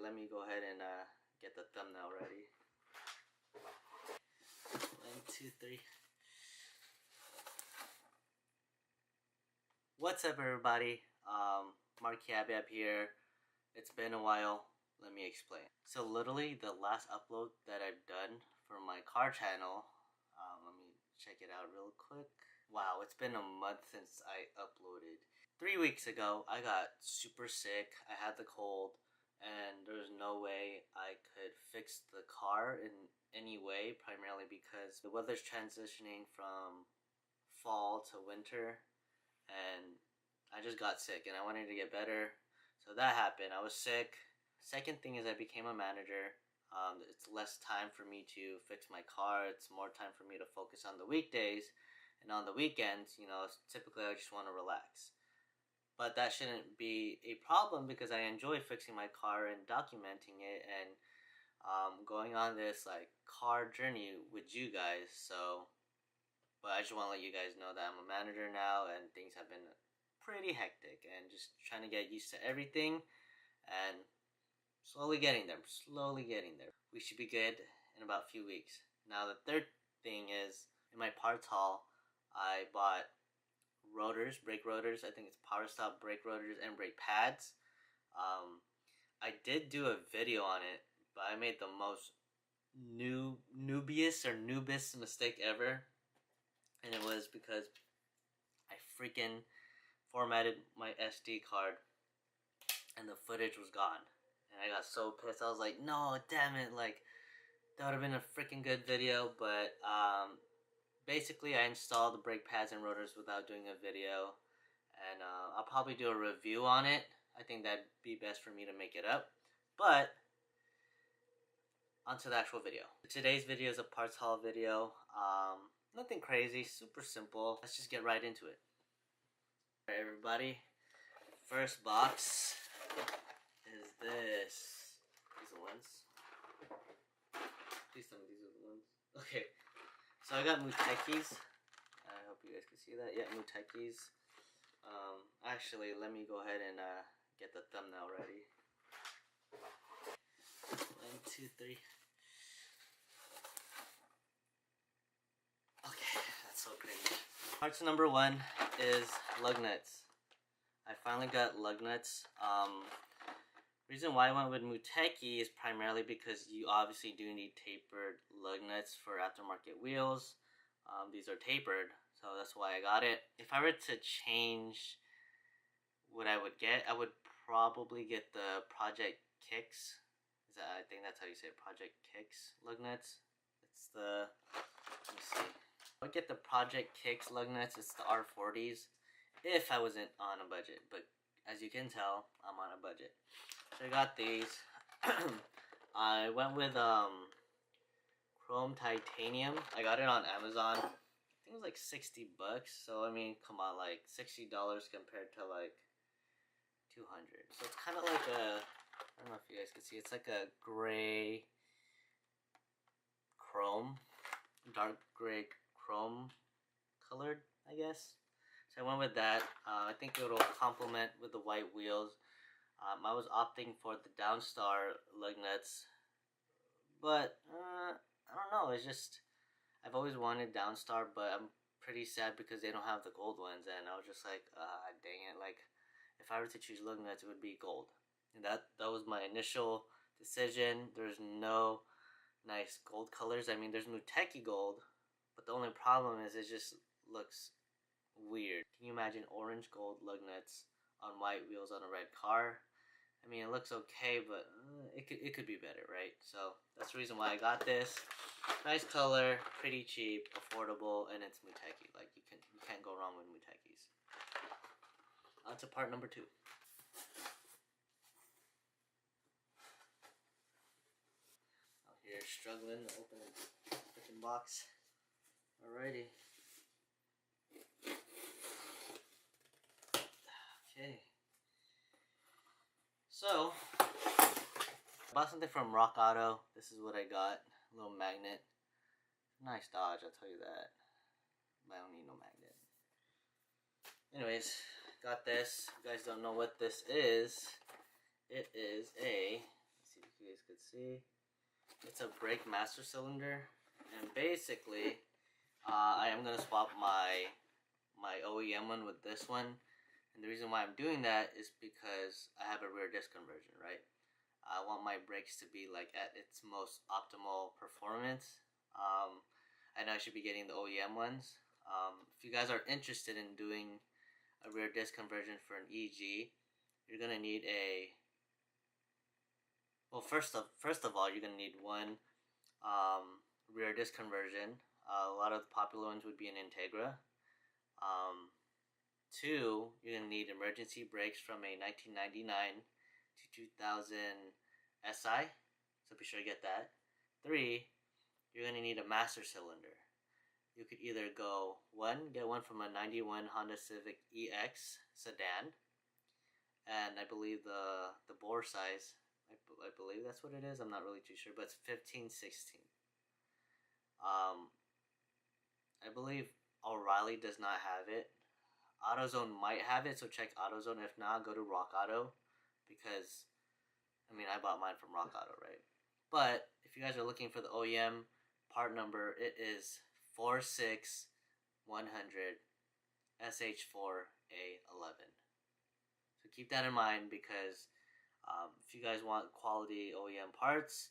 let me go ahead and get the thumbnail ready. 1, 2, 3. What's up, everybody? Mark Yabab here. It's been a while. Let me explain. So literally the last upload that I've done for my car channel, let me check it out real quick. Wow, it's been a month since I uploaded. 3 weeks ago, I got super sick. I had the cold, and there's no way I could fix the car in any way, primarily because the weather's transitioning from fall to winter, and I just got sick and I wanted to get better. So that happened. I was sick. Second thing is I became a manager. It's less time for me to fix my car. It's more time for me to focus on the weekdays. And on the weekends, you know, typically I just want to relax. But that shouldn't be a problem because I enjoy fixing my car and documenting it and going on this like car journey with you guys. So, but I just want to let you guys know that I'm a manager now and things have been pretty hectic and just trying to get used to everything and slowly getting there. We should be good in about a few weeks. Now the third thing is in my parts haul, I bought rotors, brake rotors. I think it's power stop brake rotors and brake pads. I did do a video on it, but I made the most noobest mistake ever, and it was because I freaking formatted my SD card and the footage was gone, and I got so pissed. I was like, no, damn it, like that would have been a freaking good video. But basically I installed the brake pads and rotors without doing a video, and I'll probably do a review on it. I think that'd be best for me to make it up. But onto the actual video. Today's video is a parts haul video. Nothing crazy, super simple. Let's just get right into it. Alright, everybody, first box is this. These are the ones. Please tell me these are the ones. Okay, so I got Mutekis. I hope you guys can see that. Yeah, Mutekis. Actually, let me go ahead and get the thumbnail ready. 1, 2, 3. Okay, that's so cringe. Parts number 1 is lug nuts. I finally got lug nuts. Reason why I went with Muteki is primarily because you obviously do need tapered lug nuts for aftermarket wheels. These are tapered, so that's why I got it. If I were to change what I would get, I would probably get the Project Kicks. I think that's how you say it, Project Kicks lug nuts. It's the, let me see. I would get the Project Kicks lug nuts. It's the R40s if I wasn't on a budget, but as you can tell, I'm on a budget. So I got these. I went with chrome titanium. I got it on Amazon. I think it was like 60 bucks. So I mean, come on, like $60 compared to like 200. So it's kind of like a, I don't know if you guys can see, it's like a gray chrome, dark gray chrome colored, I guess. So I went with that. I think it'll complement with the white wheels. I was opting for the Downstar lug nuts, but I don't know, it's just, I've always wanted Downstar, but I'm pretty sad because they don't have the gold ones, and I was just like, dang it, like, if I were to choose lug nuts, it would be gold. And that was my initial decision. There's no nice gold colors. I mean, there's Muteki gold, but the only problem is it just looks weird. Can you imagine orange gold lug nuts on white wheels on a red car? I mean, it looks okay, but it could be better, right? So that's the reason why I got this. Nice color, pretty cheap, affordable, and it's Muteki. Like you can't go wrong with Mutekis. On to part number 2. Out here struggling to open a freaking box. Alrighty. Okay. So, I bought something from Rock Auto. This is what I got. A little magnet. Nice Dodge, I'll tell you that. But I don't need no magnet. Anyways, got this. If you guys don't know what this is, it is a, let's see if can see, it's a brake master cylinder, and basically, I am gonna swap my OEM one with this one, and the reason why I'm doing that is because I have a rear disc conversion, right? I want my brakes to be like at its most optimal performance. I know I should be getting the OEM ones. If you guys are interested in doing a rear disc conversion for an EG, you're gonna need a, well, first of all, you're gonna need one rear disc conversion. A lot of the popular ones would be an Integra. Two, you're gonna need emergency brakes from a 1999 to 2000 SI, so be sure to get that. Three, you're gonna need a master cylinder. You could either get one from a 91 Honda Civic EX sedan, and I believe the bore size, I believe that's what it is. I'm not really too sure, but it's 15/16. I believe O'Reilly does not have it. AutoZone might have it, so check AutoZone. If not, go to Rock Auto, because I mean, I bought mine from Rock Auto, right? But if you guys are looking for the OEM part number, it is 46100 SH4A11. So keep that in mind, because if you guys want quality OEM parts,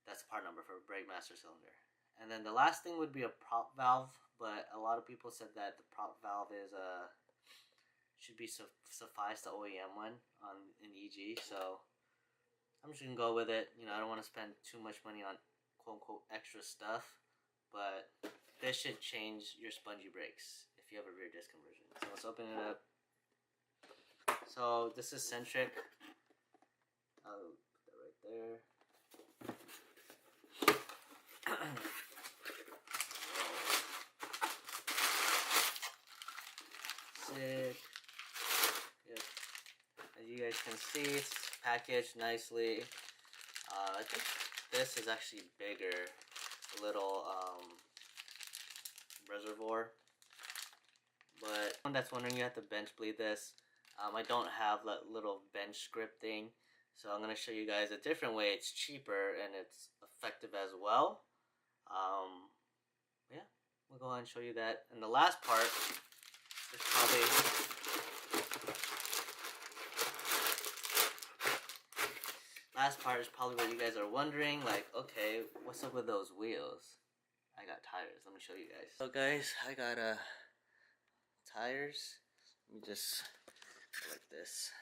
that's the part number for brake master cylinder. And then the last thing would be a prop valve, but a lot of people said that the prop valve is should be suffice the OEM one on an EG, so I'm just gonna go with it. You know, I don't want to spend too much money on quote unquote extra stuff, but this should change your spongy brakes if you have a rear disc conversion. So let's open it up. So this is centric. I'll put that right there. Sick. Yep. As you guys can see, it's packaged nicely. I think this is actually bigger. Little reservoir. But one that's wondering, you have to bench bleed this. I don't have that little bench grip thing, so I'm gonna show you guys a different way. It's cheaper and it's effective as well. Yeah, we'll go ahead and show you that. And the last part is probably what you guys are wondering, like, okay, what's up with those wheels? I got tires. Let me show you guys. So guys, I got tires. Let me just go like this.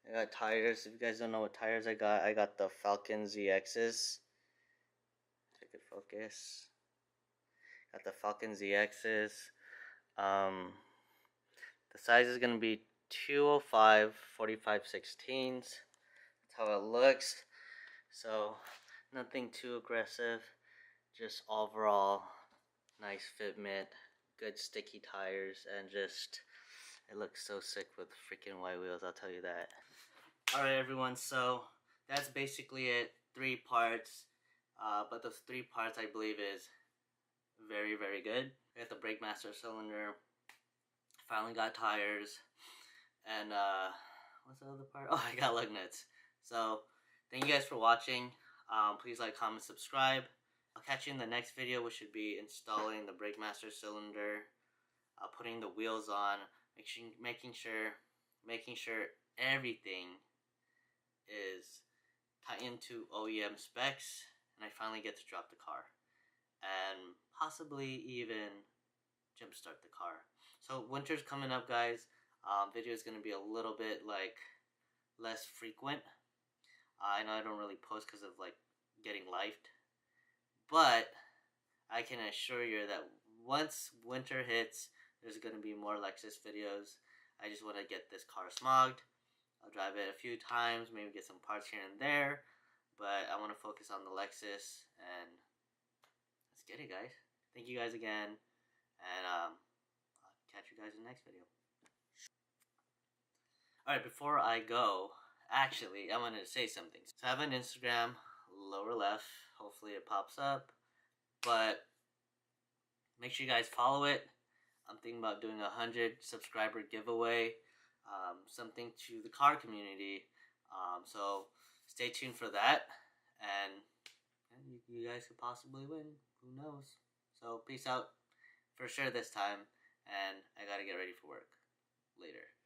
I got tires. If you guys don't know what tires I got the Falcon ZXs. If I could focus. Got the Falcon ZXs. The size is gonna be 205 45/16. That's how it looks. So nothing too aggressive. Just overall nice fitment, good sticky tires, and just it looks so sick with freaking white wheels, I'll tell you that. Alright everyone, so that's basically it. 3 parts. But those 3 parts I believe is very, very good. I got the brake master cylinder. Finally got tires. And what's the other part? Oh, I got lug nuts. So thank you guys for watching. Please like, comment, subscribe. I'll catch you in the next video, which should be installing the brake master cylinder, putting the wheels on, making sure everything is tied into OEM specs, and I finally get to drop the car and possibly even jumpstart the car. So winter's coming up, guys. Video is gonna be a little bit like less frequent. I know I don't really post because of like getting lifed, but I can assure you that once winter hits, there's gonna be more Lexus videos. I just want to get this car smogged. I'll drive it a few times, maybe get some parts here and there, but I want to focus on the Lexus, and let's get it, guys. Thank you guys again, and I'll catch you guys in the next video. Alright, before I go, actually, I wanted to say something. So I have an Instagram, lower left, hopefully it pops up, but make sure you guys follow it. I'm thinking about doing a 100 subscriber giveaway, something to the car community. So stay tuned for that, and you guys could possibly win. Who knows? So peace out for sure this time, and I gotta get ready for work later.